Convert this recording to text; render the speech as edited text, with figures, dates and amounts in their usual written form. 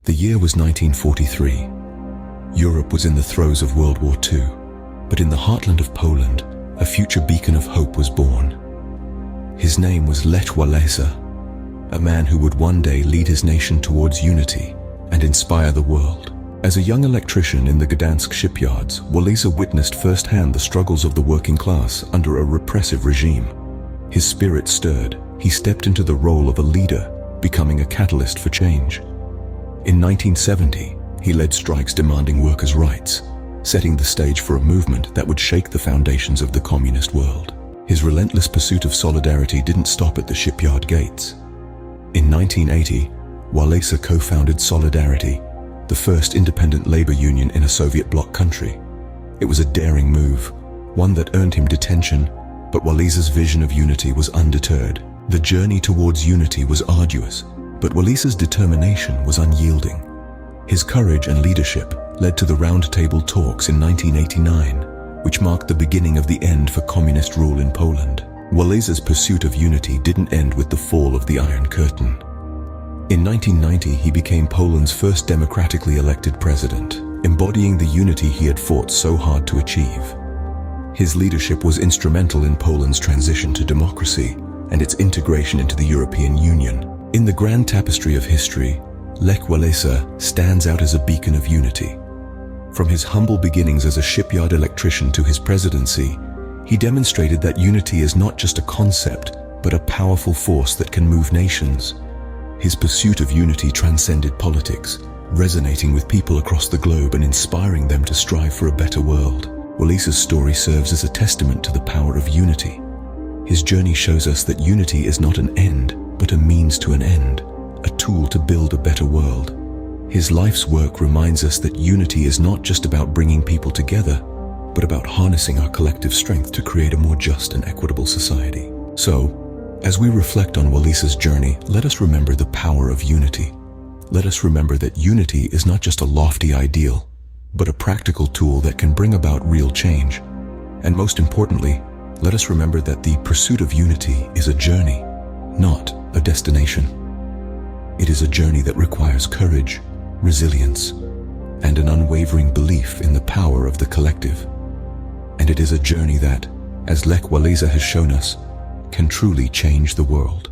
The year was 1943. Europe was in the throes of World War II, but in the heartland of Poland, a future beacon of hope was born. His name was Lech Walesa, a man who would one day lead his nation towards unity and inspire the world. As a young electrician in the Gdansk shipyards, Walesa witnessed firsthand the struggles of the working class under a repressive regime. His spirit stirred. He stepped into the role of a leader, becoming a catalyst for change. In 1970, he led strikes demanding workers' rights, setting the stage for a movement that would shake the foundations of the communist world. His relentless pursuit of solidarity didn't stop at the shipyard gates. In 1980, Walesa co-founded Solidarity, the first independent labor union in a Soviet bloc country. It was a daring move, one that earned him detention, but Walesa's vision of unity was undeterred. The journey towards unity was arduous, but Walesa's determination was unyielding. His courage and leadership led to the Round Table Talks in 1989, which marked the beginning of the end for communist rule in Poland. Walesa's pursuit of unity didn't end with the fall of the Iron Curtain. In 1990, he became Poland's first democratically elected president, embodying the unity he had fought so hard to achieve. His leadership was instrumental in Poland's transition to democracy and its integration into the European Union. In the grand tapestry of history, Lech Walesa stands out as a beacon of unity. From his humble beginnings as a shipyard electrician to his presidency, he demonstrated that unity is not just a concept, but a powerful force that can move nations. His pursuit of unity transcended politics, resonating with people across the globe and inspiring them to strive for a better world. Walesa's story serves as a testament to the power of unity. His journey shows us that unity is not an end, but a means to an end, a tool to build a better world. His life's work reminds us that unity is not just about bringing people together, but about harnessing our collective strength to create a more just and equitable society. So, as we reflect on Walesa's journey, let us remember the power of unity. Let us remember that unity is not just a lofty ideal, but a practical tool that can bring about real change. And most importantly, let us remember that the pursuit of unity is a journey, not a destination. It is a journey that requires courage, resilience, and an unwavering belief in the power of the collective. And it is a journey that, as Lech Walesa has shown us, can truly change the world.